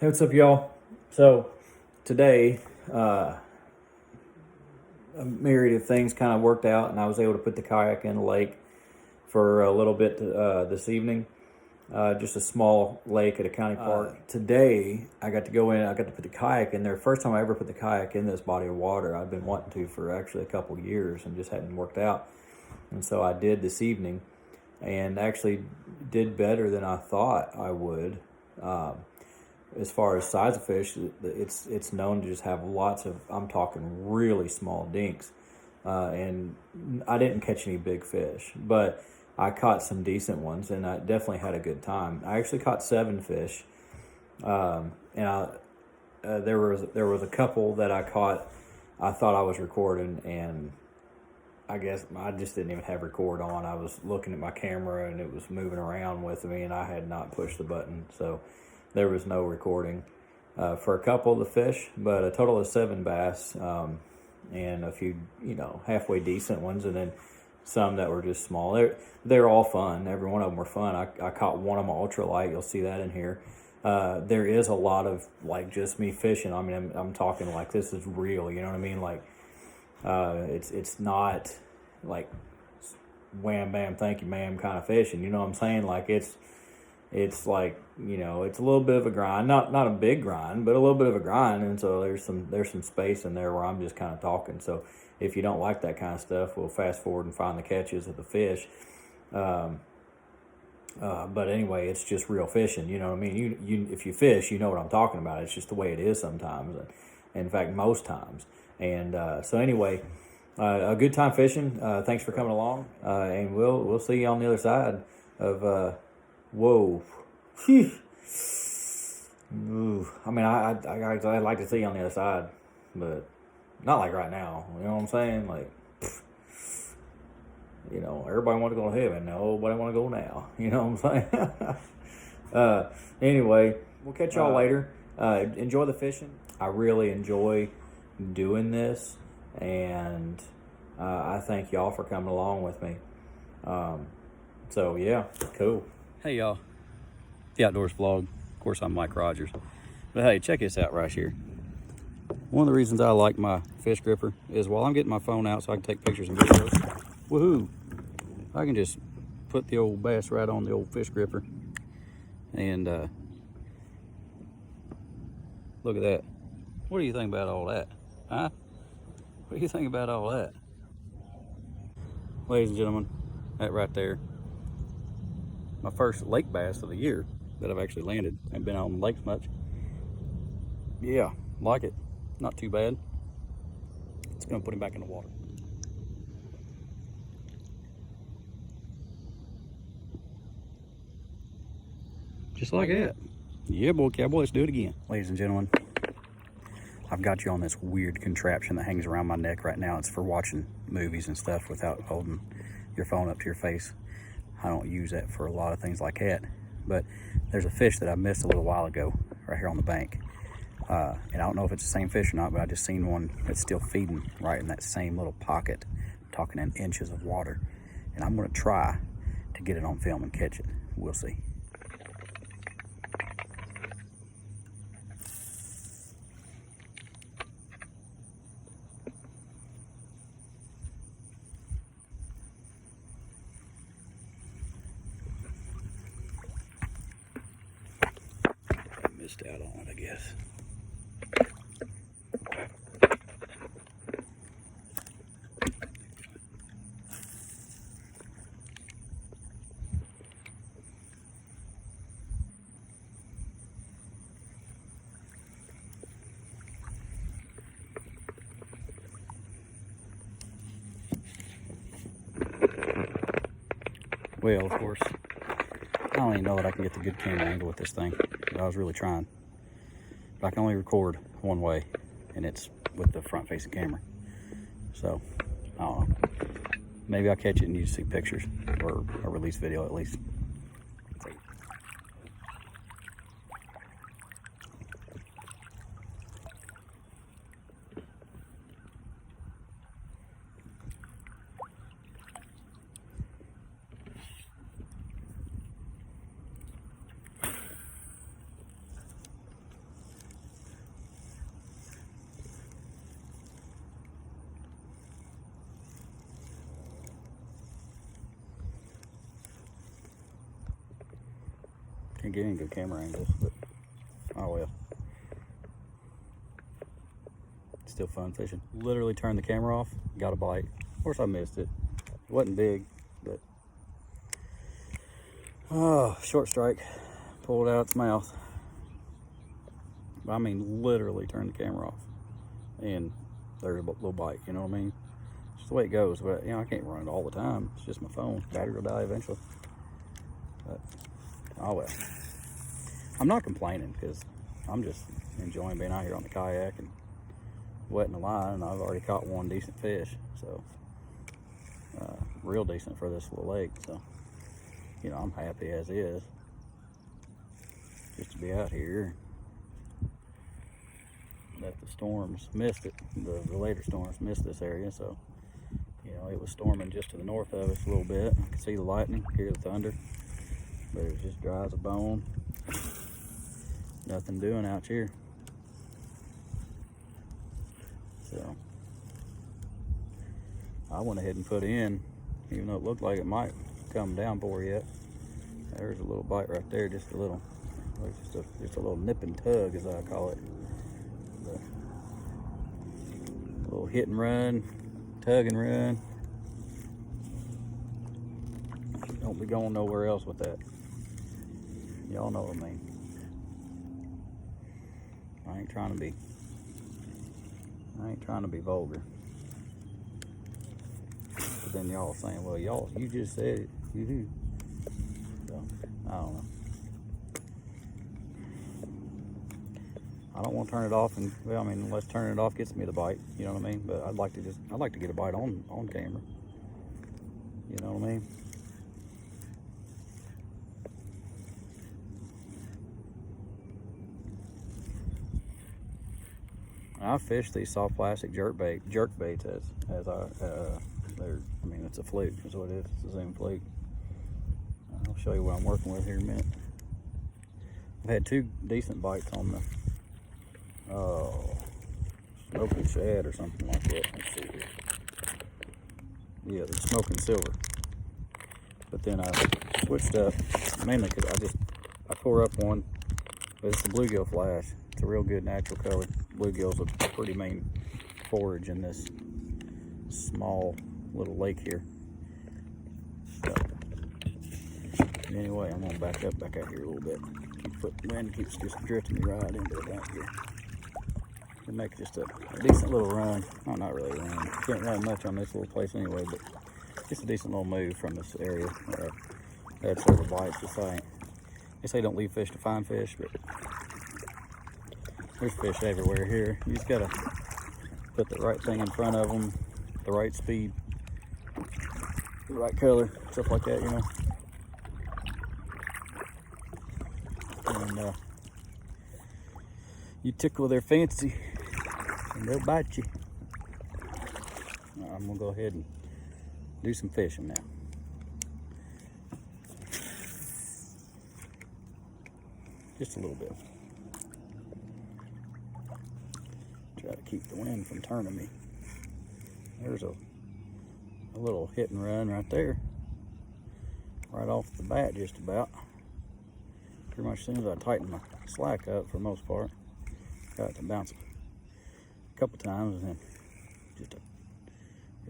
Hey, what's up, y'all? So today, a myriad of things kind of worked out, and I was able to put the kayak in the lake for a little bit this evening. Just a small lake at a county park. Today, I got to go in. I got to put the kayak in there. First time I ever put the kayak in this body of water. I've been wanting to for actually a couple years, and just hadn't worked out. And so I did this evening, and actually did better than I thought I would. Um, as far as size of fish, it's known to just have lots of, I'm talking really small dinks, and I didn't catch any big fish, but I caught some decent ones, and I definitely had a good time. I actually caught 7 fish, and there was a couple that I caught. I thought I was recording, and I guess I just didn't even have record on. I was looking at my camera and it was moving around with me, and I had not pushed the button, so there was no recording for a couple of the fish, but a total of 7 bass, and a few, halfway decent ones, and then some that were just small. They're all fun. Every one of them were fun. I caught one of them ultralight. You'll see that in here. There is a lot of like just me fishing. I mean, I'm talking like this is real. You know what I mean? Like it's not like wham bam thank you ma'am kind of fishing. You know what I'm saying? Like it's like, it's a little bit of a grind, not a big grind, but a little bit of a grind. And so there's some space in there where I'm just kind of talking. So if you don't like that kind of stuff, we'll fast forward and find the catches of the fish. But anyway, it's just real fishing. You know what I mean? You if you fish, you know what I'm talking about. It's just the way it is sometimes, and in fact, most times. And so anyway, a good time fishing. Thanks for coming along, and we'll see you on the other side of. Whoa. Ooh. I mean, I'd like to see you on the other side, but not like right now. You know what I'm saying? Like, everybody want to go to heaven. Nobody want to go now. You know what I'm saying? Anyway, we'll catch y'all later. Enjoy the fishing. I really enjoy doing this, and I thank y'all for coming along with me. So, yeah, cool. Hey, y'all. The Outdoors Vlog. Of course, I'm Mike Rogers. But hey, check this out right here. One of the reasons I like my fish gripper is while I'm getting my phone out so I can take pictures and videos, woohoo, I can just put the old bass right on the old fish gripper. And look at that. What do you think about all that? Huh? What do you think about all that? Ladies and gentlemen, that right there, my first lake bass of the year that I've actually landed. I haven't been out on the lakes much. Yeah, like it. Not too bad. It's gonna put him back in the water. Just like that. Yeah, boy, cowboy, let's do it again. Ladies and gentlemen, I've got you on this weird contraption that hangs around my neck right now. It's for watching movies and stuff without holding your phone up to your face. I don't use that for a lot of things like that, but there's a fish that I missed a little while ago right here on the bank. And I don't know if it's the same fish or not, but I just seen one that's still feeding right in that same little pocket. I'm talking in inches of water. And I'm gonna try to get it on film and catch it. We'll see. Missed out on it, I guess. Well, of course, I don't even know that I can get the good camera angle with this thing, but I was really trying. But I can only record one way, and it's with the front-facing camera. So, I don't know. Maybe I'll catch it and you see pictures, or a release video at least. Can't get any good camera angles, but oh well. Still fun fishing. Literally turned the camera off, got a bite. Of course I missed it. It wasn't big, but oh, short strike. Pulled out its mouth. I mean, literally turned the camera off, and there's a little bite. You know what I mean? It's just the way it goes. But you know, I can't run it all the time. It's just my phone. Battery will die eventually. But oh well. I'm not complaining because I'm just enjoying being out here on the kayak and wetting the line, and I've already caught one decent fish, so real decent for this little lake. So you know, I'm happy as is just to be out here. That the storms missed it, the later storms missed this area, so you know, it was storming just to the north of us a little bit. I could see the lightning, hear the thunder, but it was just dry as a bone. Nothing doing out here. So I went ahead and put in, even though it looked like it might come down for yet. There's a little bite right there, just a little, just a little nip and tug, as I call it. A little hit and run, tug and run. Don't be going nowhere else with that. Y'all know what I mean. I ain't trying to be vulgar. But then y'all saying, well, you just said it. So, I don't know. I don't want to turn it off, and well, I mean, unless turning it off gets me the bite, you know what I mean? But I'd like to get a bite on camera. You know what I mean? I fish these soft plastic jerk baits as I mean, it's a fluke, is what it is. It's a Zoom fluke. I'll show you what I'm working with here in a minute. I've had two decent bites on the smoking shad or something like that. Let's see here. Yeah, the smoking silver. But then I switched up mainly because I tore up one, but it's a bluegill flash. It's a real good natural color. Bluegill's a pretty main forage in this small little lake here. So, anyway, I'm gonna back out here a little bit. Wind keeps just drifting me right into it out here. Can make just a decent little run. Oh, not really a run. Can't run much on this little place anyway, but just a decent little move from this area where I had several bites. They say don't leave fish to find fish, but there's fish everywhere here. You just gotta put the right thing in front of them, the right speed, the right color, stuff like that, you know. And you tickle their fancy, and they'll bite you. I'm gonna go ahead and do some fishing now. Just a little bit. Try to keep the wind from turning me. There's a little hit and run right there. Right off the bat, just about. Pretty much as soon as I tighten my slack up, for the most part, got it to bounce a couple times, and then it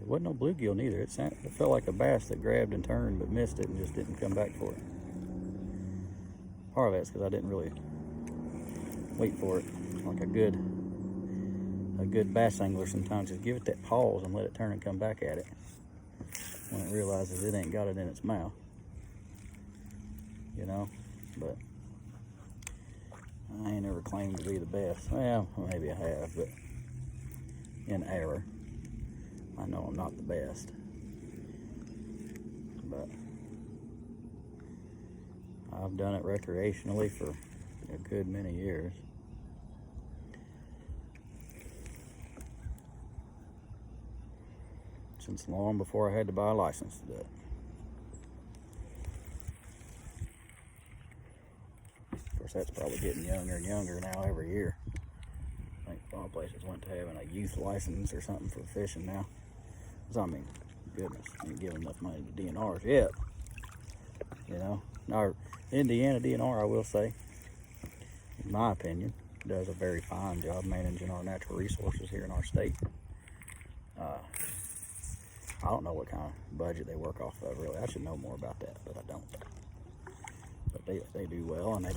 wasn't no bluegill neither. It felt like a bass that grabbed and turned but missed it and just didn't come back for it. Part of that's because I didn't really wait for it. Like a good bass angler sometimes just give it that pause and let it turn and come back at it when it realizes it ain't got it in its mouth. You know, but I ain't never claimed to be the best. Well, maybe I have, but in error. I know I'm not the best, but I've done it recreationally for a good many years. Since long before I had to buy a license to do it. Of course, that's probably getting younger and younger now every year. I think a lot of places went to having a youth license or something for fishing now. Because, I mean, goodness, I ain't giving enough money to DNRs yet. You know, Indiana DNR, I will say, in my opinion, does a very fine job managing our natural resources here in our state. I don't know what kind of budget they work off of, really. I should know more about that, but I don't. But they do well, and they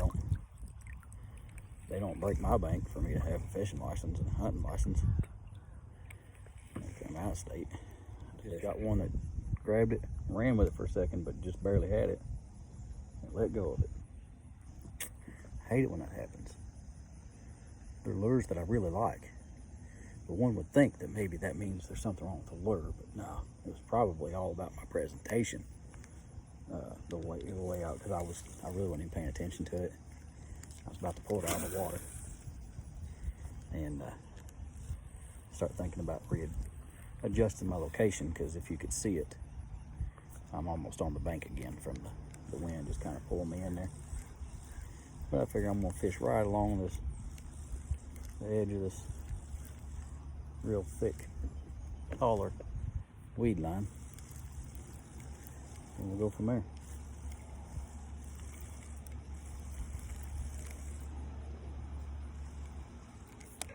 don't break my bank for me to have a fishing license and a hunting license. I'm out of state. They got one that grabbed it, ran with it for a second, but just barely had it, and let go of it. I hate it when that happens. They're lures that I really like. But one would think that maybe that means there's something wrong with the lure, but no, it was probably all about my presentation. The way out, because I really wasn't even paying attention to it. I was about to pull it out of the water and start thinking about adjusting my location, because if you could see it, I'm almost on the bank again from the wind just kind of pulling me in there. But I figure I'm gonna fish right along the edge of this real thick, taller weed line, and we'll go from there.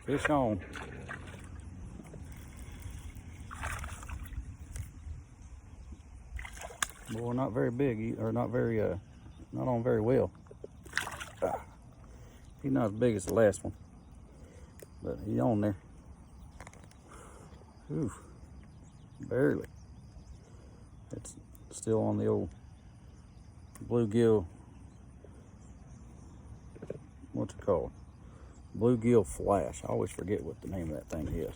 Fish on. Boy, not very big, or not on very well. He's not as big as the last one, but he's on there. Oof, barely. It's still on the old bluegill. What's it called? Bluegill flash. I always forget what the name of that thing is.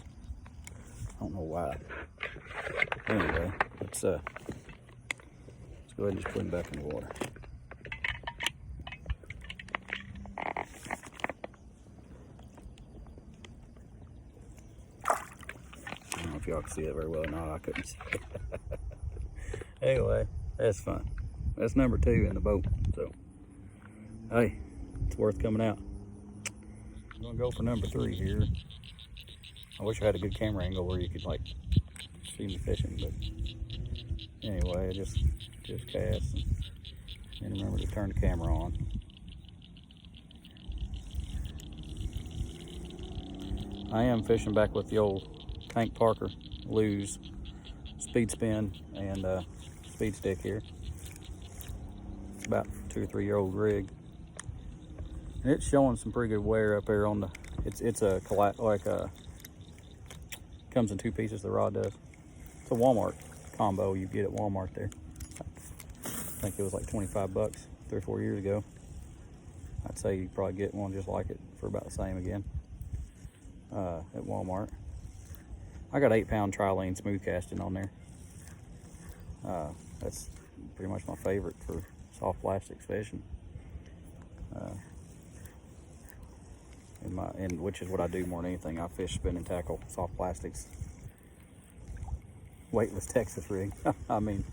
I don't know why. Anyway, let's go ahead and just put him back in the water. I don't know if y'all can see it very well or not. I couldn't see it. Anyway, that's fun. That's number 2 in the boat. So, hey, it's worth coming out. I'm gonna go for number 3 here. I wish I had a good camera angle where you could like see me fishing, but anyway, I just cast and remember to turn the camera on. I am fishing back with the old Tank Parker Lose speed spin and speed stick here. It's about 2 or 3 year old rig. And it's showing some pretty good wear up there on the, it's a comes in 2 pieces, the rod does. It's a Walmart combo you get at Walmart there. I think it was like 25 bucks 3 or 4 years ago. I'd say you probably get one just like it for about the same again at Walmart. I got 8-pound trilene smooth casting on there. That's pretty much my favorite for soft plastics fishing. And which is what I do more than anything. I fish spinning tackle, soft plastics, weightless Texas rig. I mean,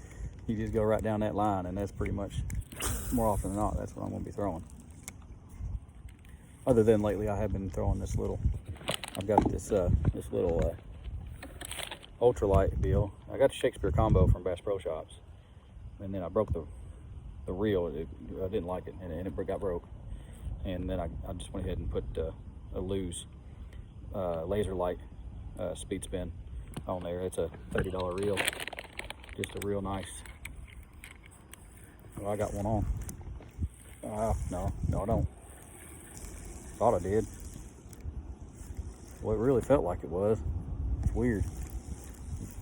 you just go right down that line, and that's pretty much, more often than not, that's what I'm going to be throwing. Other than lately, I have been throwing this little. I've got this little ultralight deal. I got the Shakespeare combo from Bass Pro Shops, and then I broke the reel. I didn't like it, and it got broke. And then I just went ahead and put a Lose laser light speed spin on there. It's a $30 reel, just a real nice. Well, I got one on. No, I don't. Thought I did. Well, it really felt like it was. It's weird.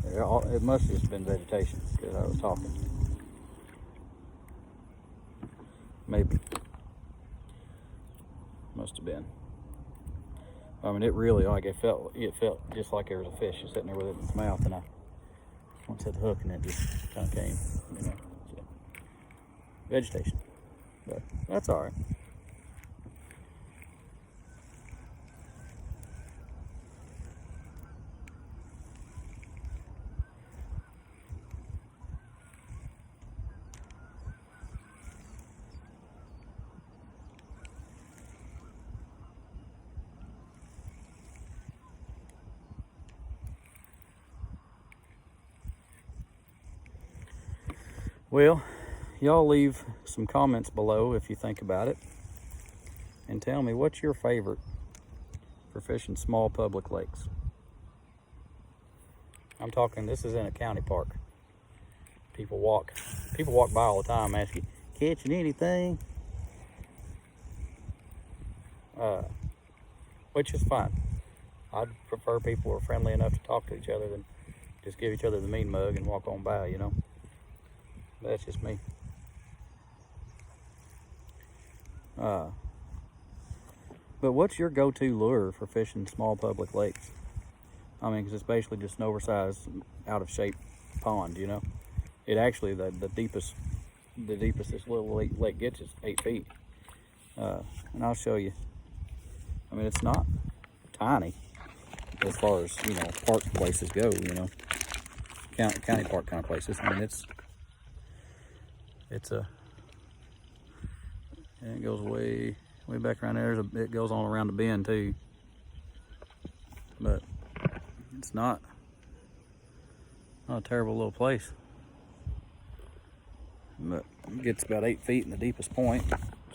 It must have just been vegetation because I was talking. Maybe. Must have been. I mean, it really, like, it felt just like there was a fish just sitting there with it in its mouth, and I once hit the hook and it just kind of came, you know. So, vegetation, but that's all right. Well, y'all leave some comments below if you think about it, and tell me what's your favorite for fishing small public lakes. I'm talking, this is in a county park. People walk by all the time asking, catching anything? Which is fine. I'd prefer people who are friendly enough to talk to each other than just give each other the mean mug and walk on by, you know. That's just me. But what's your go-to lure for fishing small public lakes? I mean, because it's basically just an oversized, out-of-shape pond, you know. It actually, the deepest this little lake gets is 8 feet. And I'll show you. I mean, it's not tiny as far as, you know, park places go, you know. County park kind of places. I mean, and it goes way back around there. It goes on around the bend too. But it's not a terrible little place. But it gets about 8 feet in the deepest point.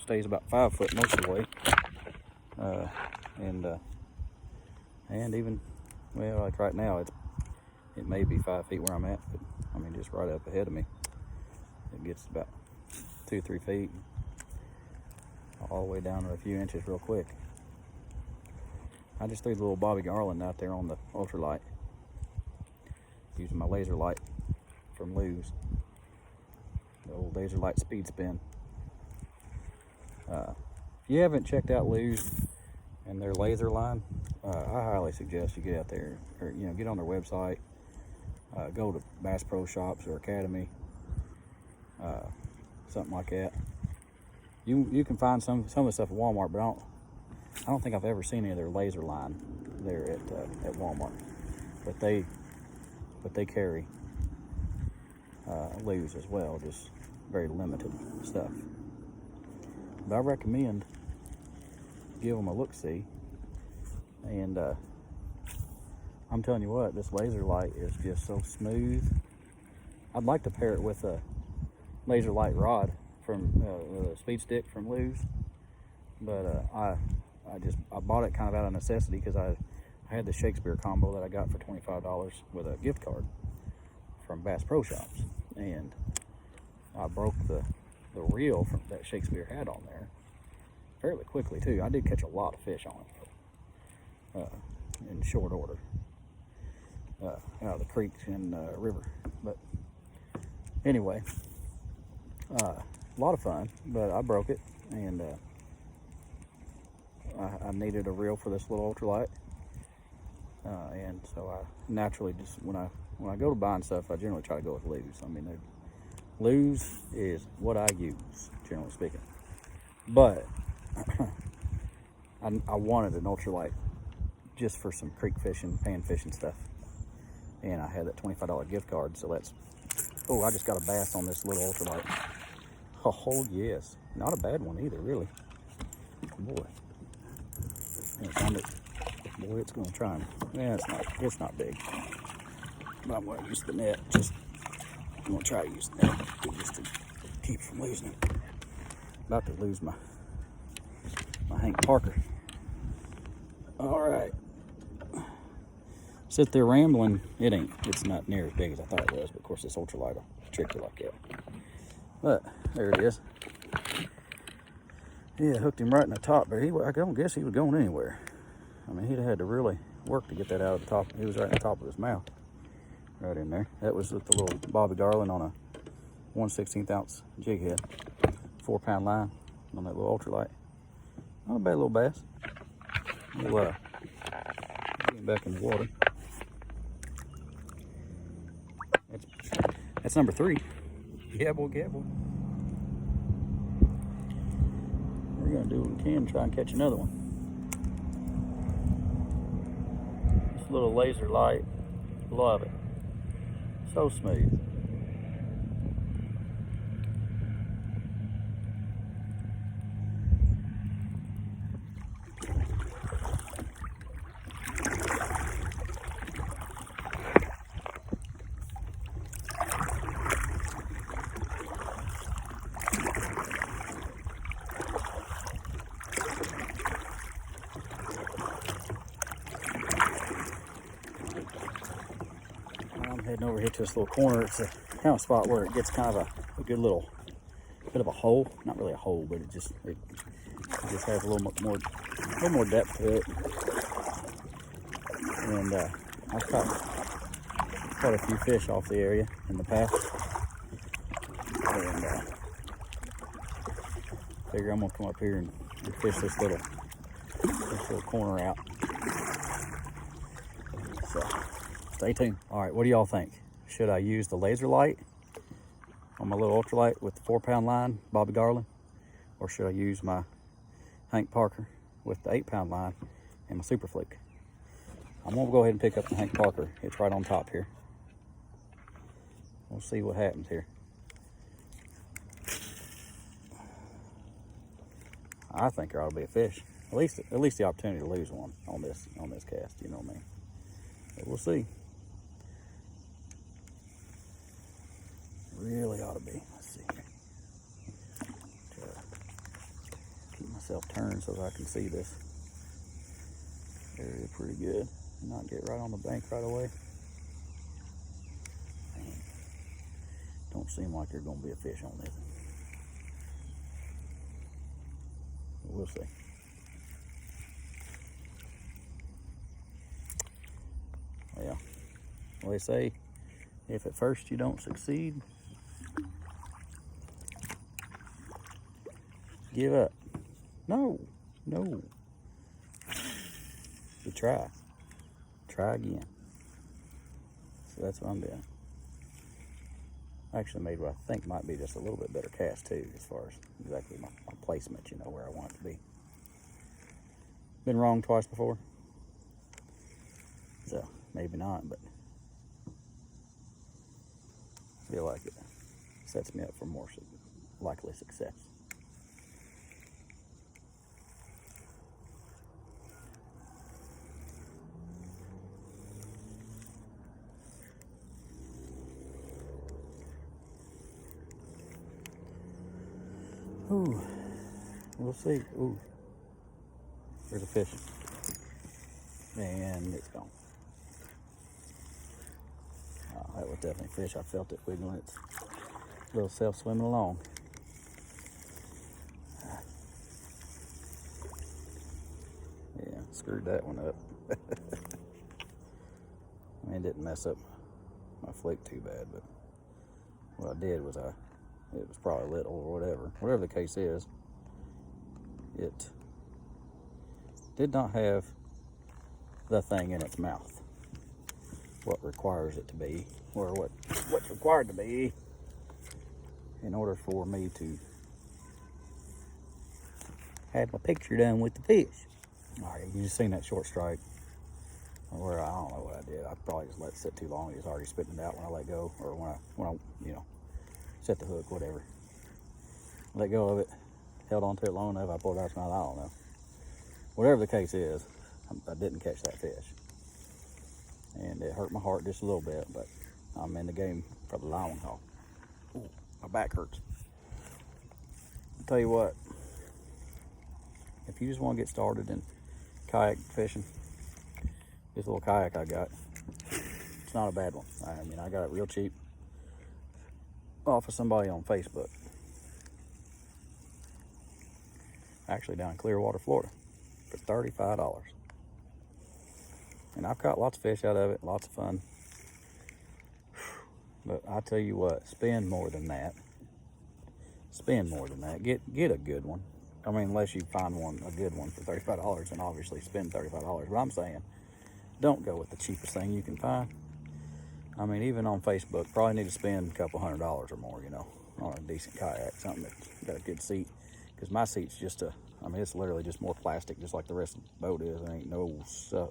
Stays about 5 foot most of the way. And even, well, like right now, it may be 5 feet where I'm at, but I mean, just right up ahead of me, it gets about 2-3 feet, all the way down to a few inches real quick. I just threw the little Bobby Garland out there on the ultralight, using my laser light from Lew's, the old laser light speed spin. If you haven't checked out Lew's and their laser line, I highly suggest you get out there, or you know, get on their website, go to Bass Pro Shops or Academy, something like that. You can find some of the stuff at Walmart, but I don't think I've ever seen any of their laser line there at Walmart. But they carry Lew's as well, just very limited stuff. But I recommend give them a look-see. And I'm telling you what, this laser light is just so smooth. I'd like to pair it with a laser light rod from a speed stick from Lew's, but I bought it kind of out of necessity because I had the Shakespeare combo that I got for $25 with a gift card from Bass Pro Shops, and I broke the reel that Shakespeare had on there fairly quickly too. I did catch a lot of fish on it in short order out of the creeks and river. But anyway, a lot of fun, but I broke it, and I needed a reel for this little ultralight, and so I naturally just when I go to buying stuff, I generally try to go with Lew's. I mean, Lew's is what I use, generally speaking, but I wanted an ultralight just for some creek fishing, pan fishing stuff, and I had that $25 gift card, so that's, oh, I just got a bass on this little ultralight. Oh yes, not a bad one either, really. Boy, boy, it's gonna try me. Yeah, it's not big, but I'm gonna use the net. I'm gonna try to use the net just to keep from losing it. About to lose my Hank Parker. All right, sit there rambling. It's not near as big as I thought it was, but of course this ultralight will trick you like that. But there it is. Yeah, hooked him right in the top, but I don't guess he was going anywhere. I mean, he'd have had to really work to get that out of the top. He was right in the top of his mouth, right in there. That was with the little Bobby Garland on a 1/16 ounce jig head, 4-pound line on that little ultralight. Not a bad little bass. We'll get him back in the water. That's number 3. Yeah, boy, yeah, boy. We're gonna do what we can, try and catch another one. This little laser light, love it. So smooth. Heading over here to this little corner. It's a kind of spot where it gets kind of a good little bit of a hole. Not really a hole, but it just has a little more depth to it. And I've caught a few fish off the area in the past. And figure I'm gonna come up here and fish this little corner out. So stay tuned. All right, what do y'all think? Should I use the laser light on my little ultralight with the 4-pound line, Bobby Garland, or should I use my Hank Parker with the 8-pound line and my Super Fluke? I'm gonna go ahead and pick up the Hank Parker. It's right on top here. We'll see what happens here. I think there ought to be a fish. At least the opportunity to lose one on this cast. You know what I mean? But we'll see. Really ought to be. Let's see here. Try to keep myself turned so that I can see this area pretty good. Not get right on the bank right away. Man, don't seem like there's going to be a fish on this. But we'll see. Well, they say if at first you don't succeed, give up. No. You try again. So that's what I'm doing. I actually made what I think might be just a little bit better cast too, as far as exactly my placement, you know, where I want it to be. Been wrong twice before, so maybe not, but I feel like it sets me up for more likely success. Ooh, we'll see. Ooh, there's a fish, and it's gone. Oh, that was definitely a fish. I felt it wiggling its little self swimming along. Yeah, screwed that one up. I mean, it didn't mess up my flick too bad, but what I did was it was probably little or whatever the case is. It did not have the thing in its mouth, what requires it to be, or what's required to be in order for me to have my picture done with the fish. All right, you just seen that short strike where I don't know what I did. I probably just let it sit too long. It was already spitting it out when I let go, or when I set the hook, whatever. Let go of it, held onto it long enough, I pulled it out tonight, I don't know. Whatever the case is, I didn't catch that fish. And it hurt my heart just a little bit, but I'm in the game for the long haul. Ooh, my back hurts. I'll tell you what, if you just want to get started in kayak fishing, this little kayak I got, it's not a bad one. I mean, I got it real cheap off of somebody on Facebook. Actually down in Clearwater, Florida, for $35. And I've caught lots of fish out of it, lots of fun. But I tell you what, spend more than that. Get a good one. I mean, unless you find a good one for $35, and obviously spend $35. But I'm saying, don't go with the cheapest thing you can find. I mean, even on Facebook, probably need to spend a couple $100 or more, you know, on a decent kayak, something that's got a good seat. Because my seat's just it's literally just more plastic, just like the rest of the boat is. There ain't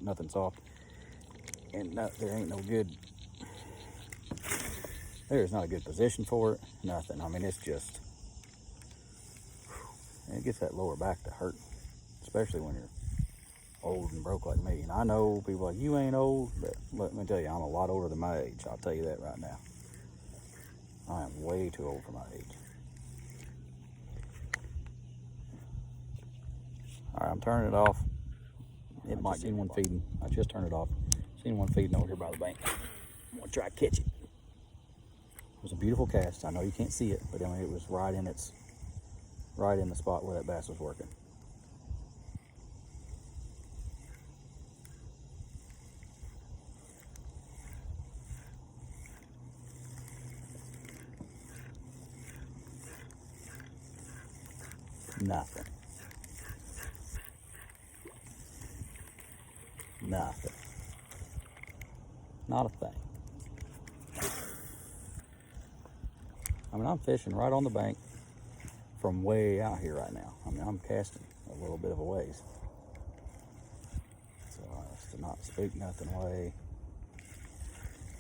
nothing soft. And there ain't no good, there's not a good position for it, nothing. I mean, it's just, it gets that lower back to hurt, especially when you're old and broke like me. And I know people are like, you ain't old, but let me tell you, I'm a lot older than my age. I'll tell you that right now. I am way too old for my age. All right, I'm turning it off. It might be one feeding. I just turned it off. Seen one feeding over here by the bank. I'm gonna try to catch it. was a beautiful cast. I know you can't see it, but I mean, it was right in the spot where that bass was working. Nothing. Nothing. Not a thing. I mean, I'm fishing right on the bank from way out here right now. I mean, I'm casting a little bit of a ways. So it's to not spook nothing away.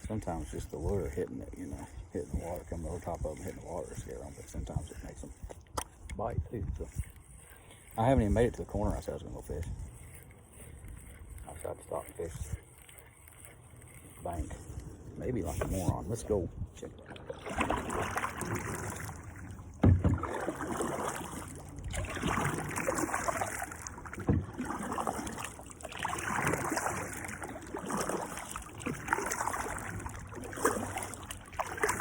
Sometimes just the lure hitting it, you know, hitting the water, coming over top of them, hitting the water to scare them, but sometimes it makes them bite too. So I haven't even made it to the corner I said I was gonna go fish. I tried to stop and fish bank. Maybe like a moron. Let's go check it out.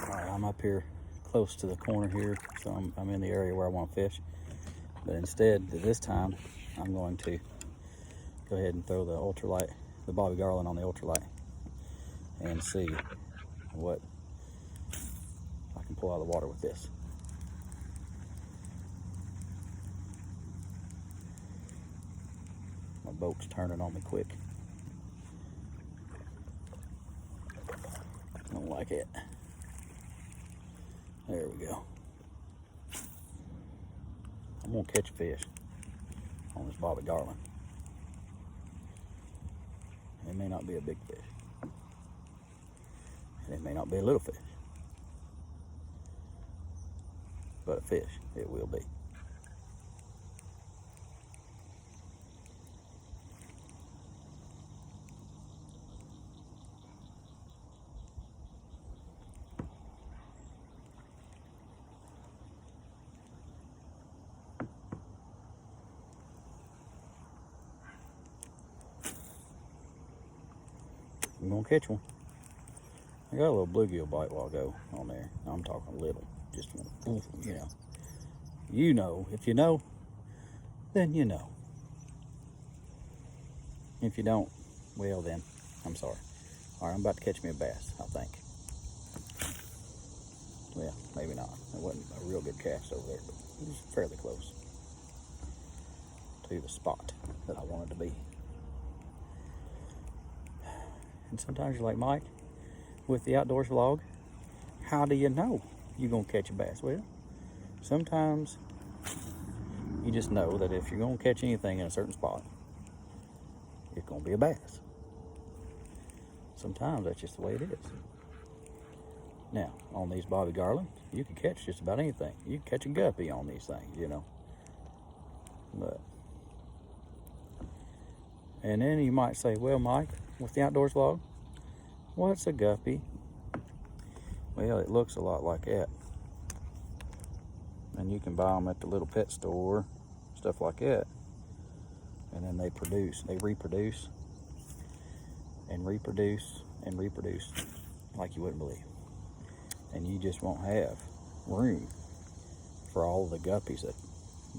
Alright, I'm up here close to the corner here, so I'm in the area where I want to fish. But instead, this time, I'm going to go ahead and throw the ultralight, the Bobby Garland on the ultralight, and see what I can pull out of the water with this. My boat's turning on me quick. I don't like it. There we go. I'm gonna catch a fish on this Bobby Garland. It may not be a big fish. And it may not be a little fish. But a fish, it will be. I'm gonna catch one. I got a little bluegill bite while ago on there. I'm talking little, just one, you know. You know, if you know, then you know. If you don't, well then, I'm sorry. All right, I'm about to catch me a bass, I think. Well, maybe not. It wasn't a real good cast over there, but it was fairly close to the spot that I wanted to be. And sometimes you're like, Mike, with the Outdoors Vlog, how do you know you're gonna catch a bass? Well, sometimes you just know that if you're gonna catch anything in a certain spot, it's gonna be a bass. Sometimes that's just the way it is. Now, on these Bobby Garland, you can catch just about anything. You can catch a guppy on these things, you know. But, and then you might say, well, Mike, with the Outdoors Vlog, what's a guppy? Well, it looks a lot like that. And you can buy them at the little pet store, stuff like that. And then they reproduce, and reproduce, and reproduce like you wouldn't believe. And you just won't have room for all the guppies that,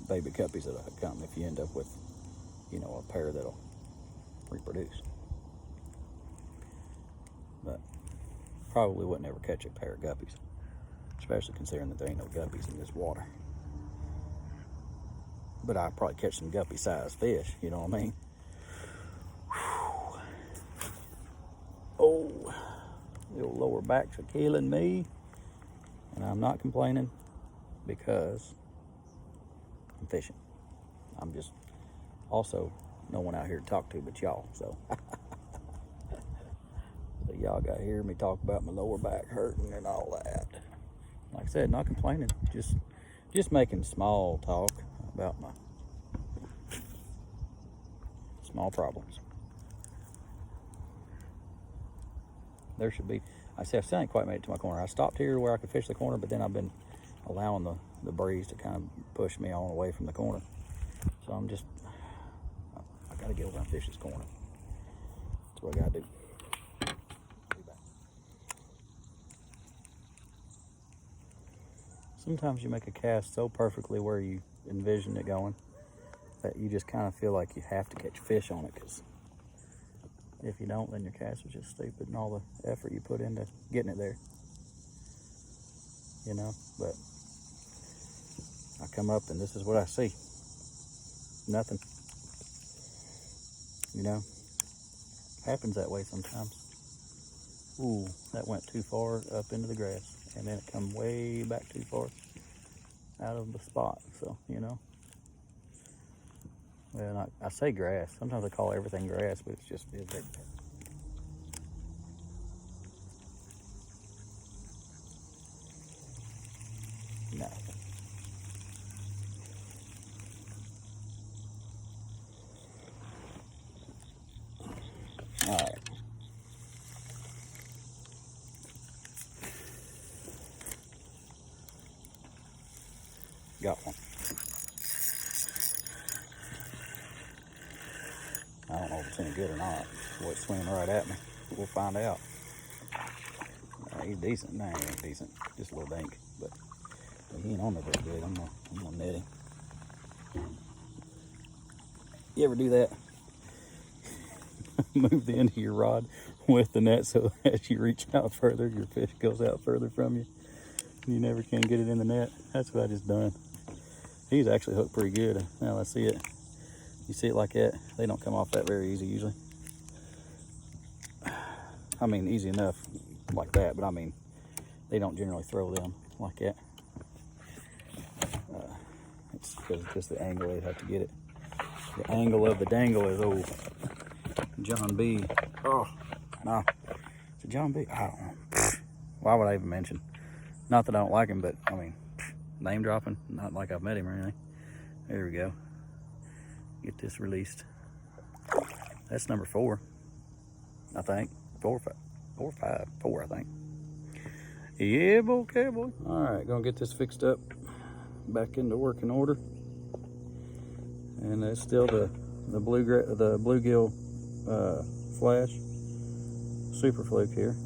baby guppies that'll come if you end up with, you know, a pair that'll reproduce. But probably wouldn't ever catch a pair of guppies, especially considering that there ain't no guppies in this water. But I'd probably catch some guppy-sized fish, you know what I mean? Whew. Oh, little lower backs are killing me. And I'm not complaining because I'm fishing. I'm just also no one out here to talk to but y'all, so. So y'all got to hear me talk about my lower back hurting and all that. Like I said, not complaining, just making small talk about my small problems. There should be, I still ain't quite made it to my corner. I stopped here where I could fish the corner, but then I've been allowing the breeze to kind of push me on away from the corner. So I gotta get over and fish this corner. That's what I gotta do. Be back. Sometimes you make a cast so perfectly where you envision it going that you just kind of feel like you have to catch fish on it, because if you don't, then your cast was just stupid and all the effort you put into getting it there. You know, but I come up and this is what I see. Nothing. You know, happens that way sometimes. Ooh, that went too far up into the grass, and then it come way back too far out of the spot. So, you know, well, I say grass. Sometimes I call everything grass, but it's just it. No. All right. Got one. I don't know if it's any good or not. Boy, it's swimming right at me. We'll find out. He's decent. Nah, he ain't decent. Just a little dank. But he ain't on there very good. I'm gonna net him. You ever do that? Move the end of your rod with the net so as you reach out further, your fish goes out further from you. You never can get it in the net. That's what I just done. He's actually hooked pretty good. Now let's see it. You see it like that, they don't come off that very easy usually. I mean, easy enough like that, but I mean, they don't generally throw them like that. It's because it's just the angle they'd have to get it. The angle of the dangle is old John B. Oh, no. Is it John B? I don't know. Why would I even mention? Not that I don't like him, but I mean, name dropping. Not like I've met him or anything. There we go. Get this released. That's number 4, I think. 4 or 5. 4, I think. Yeah, boy, okay, boy. All right, gonna get this fixed up, back into working order. And it's still the bluegill flash super fluke here.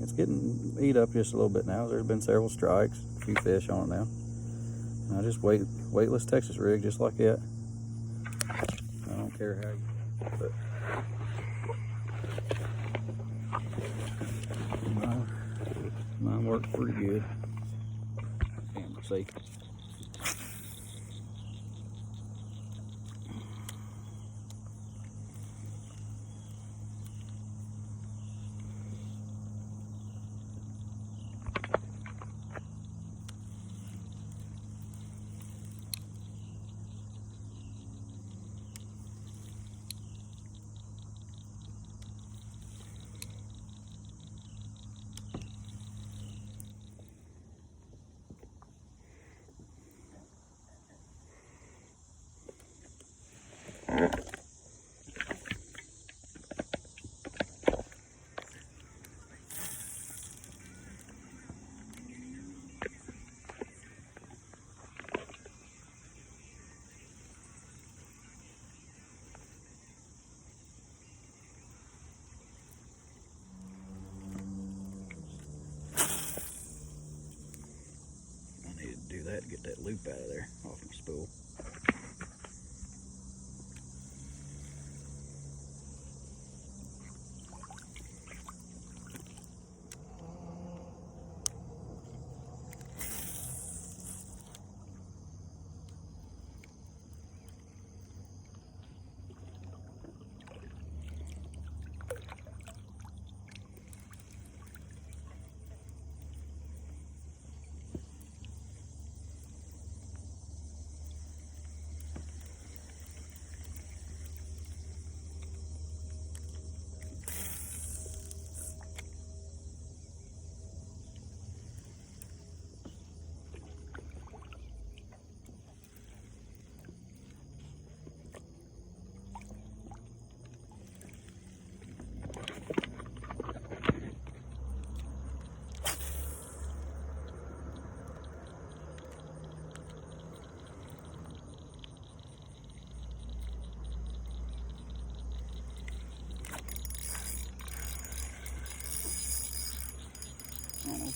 It's getting eat up just a little bit now. There's been several strikes, a few fish on it now. And I just weightless Texas rig just like that. I don't care how you, but mine worked pretty good. Camera, see. That to get that loop out of there off my spool.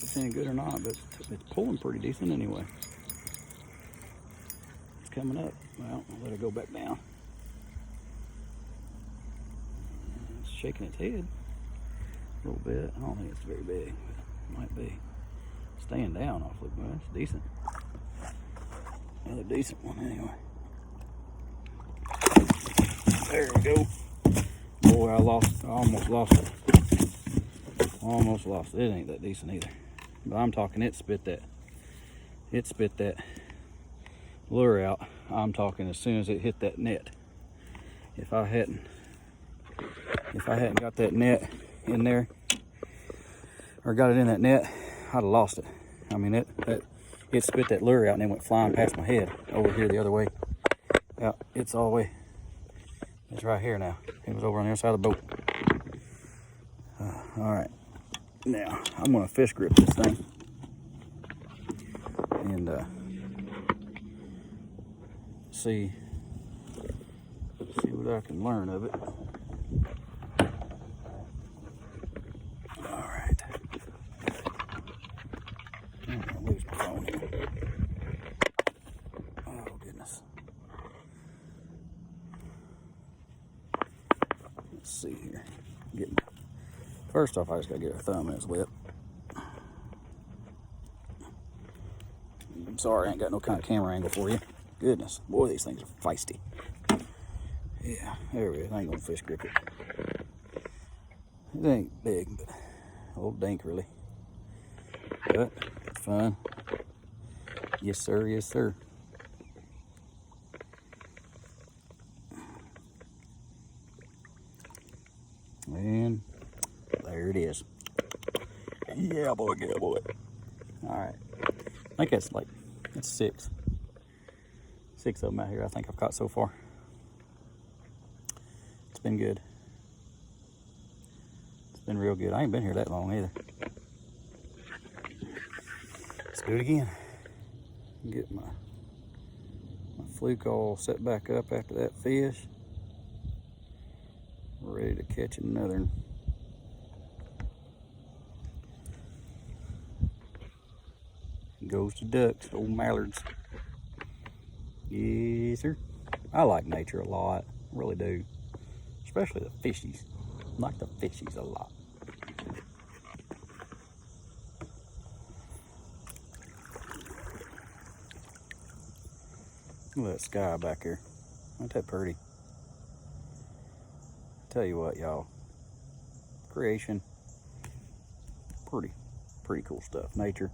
if it's any good or not, but it's pulling pretty decent anyway. It's coming up. Well, I'll let it go back down. It's shaking its head a little bit. I don't think it's very big, but it might be. Staying down awfully well. It's decent. Another decent one anyway. There we go. Boy, I almost lost it. Almost lost it. It ain't that decent either. But I'm talking it spit that lure out. I'm talking as soon as it hit that net. If I hadn't got that net in there, or got it in that net, I'd have lost it. I mean, it spit that lure out and then went flying past my head over here the other way. Yeah, it's all the way. It's right here now. It was over on the other side of the boat. All right, now I'm gonna fish grip this thing and see what I can learn of it. All right. I'm gonna lose my phone here. Oh goodness. Let's see here. First off, I just gotta get a thumb in his lip. I'm sorry, I ain't got no kind of camera angle for you. Goodness, boy, these things are feisty. Yeah, there we go. I ain't gonna fish grip it. It ain't big, but a little dink really. But it's fun. Yes, sir. Yes, sir. And there it is. Yeah, boy. Yeah, boy. All right. I think that's six. Six of them out here I think I've caught so far. It's been good. It's been real good. I ain't been here that long either. Let's do it again. Get my fluke all set back up after that fish. We're ready to catch another one. Goes to ducks, old mallards. Yes, sir. I like nature a lot, really do. Especially the fishies. I like the fishies a lot. Look at that sky back here. Ain't that pretty? Tell you what, y'all. Creation. Pretty cool stuff. Nature.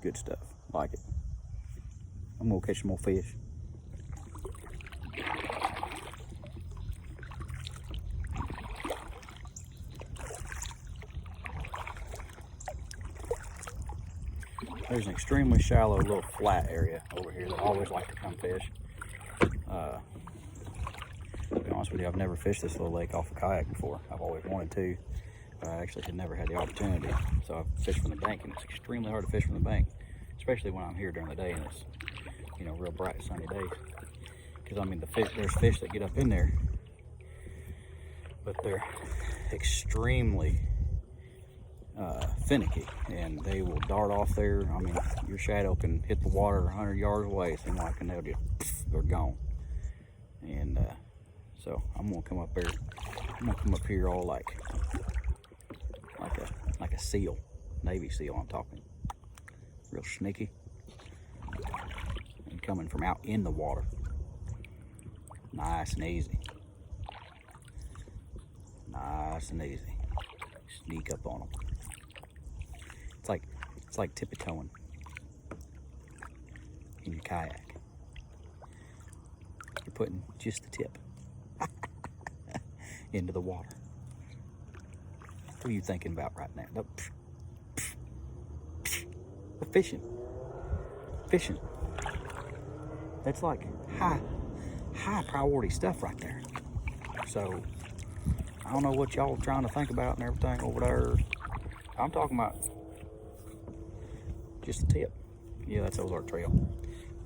Good stuff. Like it. I'm gonna catch some more fish. There's an extremely shallow little flat area over here that I always like to come fish. To be honest with you, I've never fished this little lake off a kayak before. I've always wanted to, but I actually had never had the opportunity. So I've fished from the bank, and it's extremely hard to fish from the bank, especially when I'm here during the day and it's, you know, real bright sunny days. Because I mean, there's fish that get up in there, but they're extremely finicky, and they will dart off there. I mean, your shadow can hit the water 100 yards away, seem like, and they'll just, they're gone. And so I'm gonna come up there. I'm gonna come up here all like a seal, Navy SEAL. I'm talking real sneaky, and coming from out in the water, nice and easy, nice and easy. Sneak up on them. It's like tippy-toeing in your kayak. You're putting just the tip into the water. What are you thinking about right now? Fishing. That's like high priority stuff right there. So I don't know what y'all are trying to think about and everything over there. I'm talking about just the tip. Yeah, that's Ozark Trail.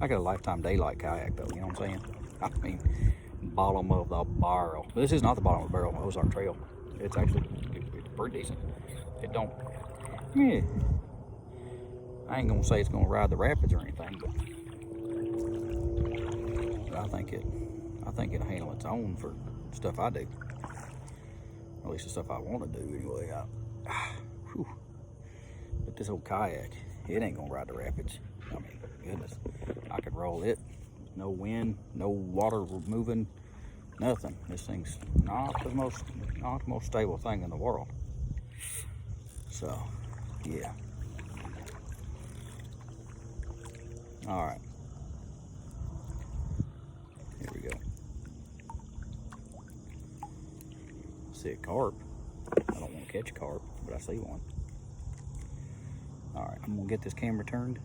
I got a lifetime daylight kayak though, you know what I'm saying? I mean, bottom of the barrel. But this is not the bottom of the barrel of Ozark Trail. It's actually it's pretty decent. It don't, yeah. I ain't gonna say it's gonna ride the rapids or anything, but I think it'll handle its own for stuff I do. At least the stuff I want to do anyway. But this old kayak, it ain't gonna ride the rapids. I mean, goodness, I could roll it. No wind, no water moving, nothing. This thing's not the most stable thing in the world. So, yeah. All right. Here we go. See a carp. I don't want to catch a carp, but I see one. All right, I'm gonna get this camera turned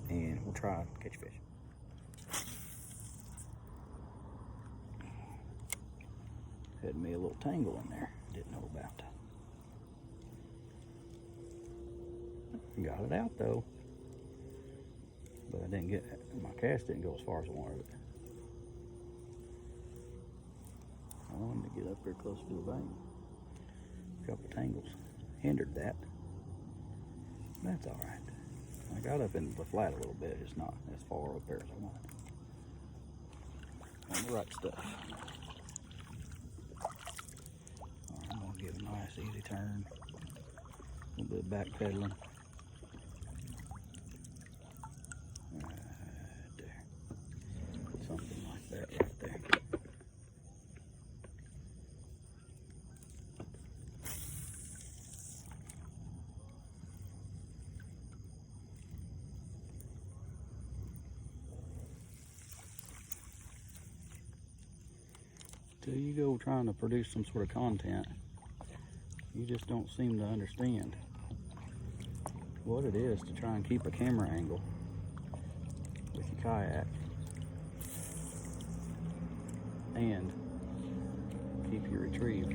and we'll try to catch fish. Had me a little tangle in there, didn't know about. Got it out though, but I didn't get, my cast didn't go as far as I wanted it. I wanted to get up there close to the bank. A couple tangles hindered that. That's all right. I got up into the flat a little bit. It's not as far up there as I wanted. On the right stuff. All right, I'm gonna give a nice easy turn. A little bit of back pedaling. Right there. Something like that right there. Till you go trying to produce some sort of content, you just don't seem to understand what it is to try and keep a camera angle with your kayak and keep your retrieve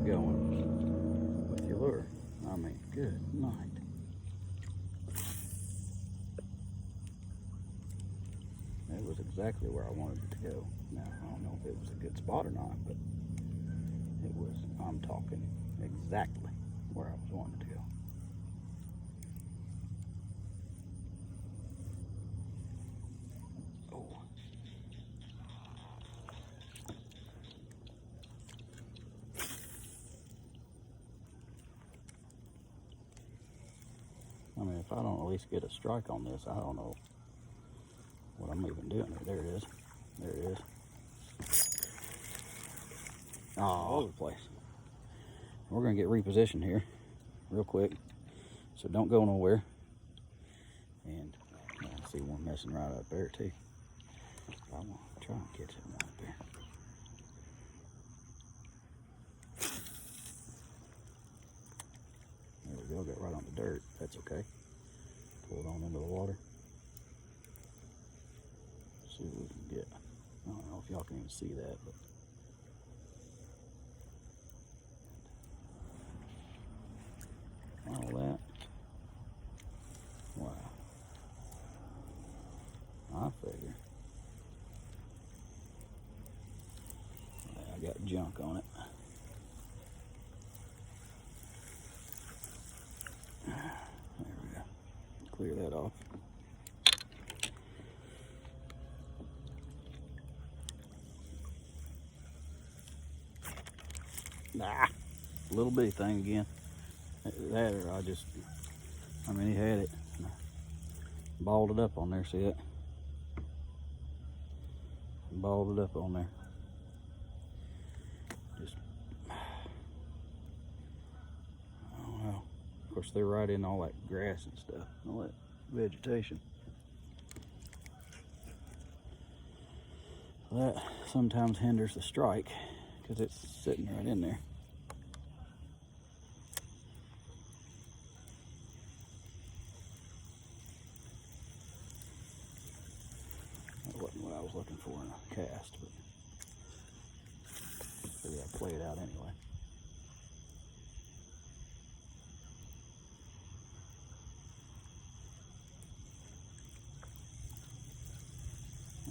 going with your lure. I mean, good night. That was exactly where I wanted it to go. Now, I don't know if it was a good spot or not, but it was, I'm talking exactly where I was wanting to go. Oh. I mean, if I don't at least get a strike on this, I don't know what I'm even doing here. There it is. There it is. Oh, all over the place. We're gonna get repositioned here real quick, so don't go nowhere. And I see one messing right up there too. I want to try and catch that one up there. There we go. Got right on the dirt. That's okay. Pull it on into the water. See what we can get. I don't know if y'all can even see that, but all that. Wow. I figure. I got junk on it. There we go. Clear that off. Ah, little bitty thing again. That or I mean, he had it. Balled it up on there, see it? Balled it up on there. Just, I don't know. Of course, they're right in all that grass and stuff, all that vegetation. That sometimes hinders the strike because it's sitting right in there. That wasn't what I was looking for in a cast, but figured I'd play it out anyway.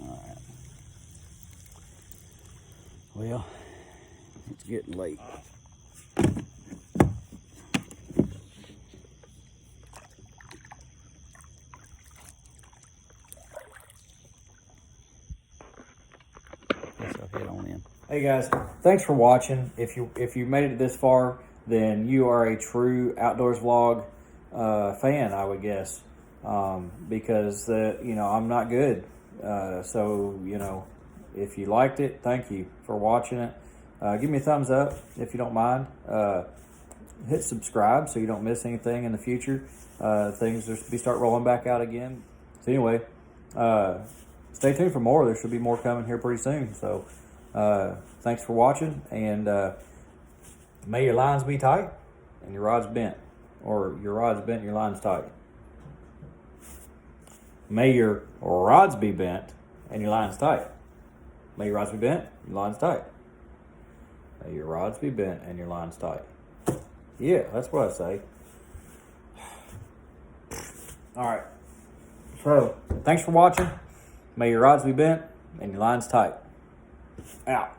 All right. Well, it's getting late. Hey guys, thanks for watching. If you made it this far, then you are a true outdoors vlog fan, I would guess, because I'm not good. So if you liked it, thank you for watching it. Give me a thumbs up if you don't mind. Hit subscribe so you don't miss anything in the future. Things start rolling back out again. So anyway, stay tuned for more. There should be more coming here pretty soon. So thanks for watching, and may your lines be tight and your rods bent, or your rods bent and your lines tight. May your rods be bent and your lines tight. May your rods be bent, your lines tight. May your rods be bent and your lines tight. Yeah, that's what I say. All right. So, thanks for watching. May your rods be bent and your lines tight. Out.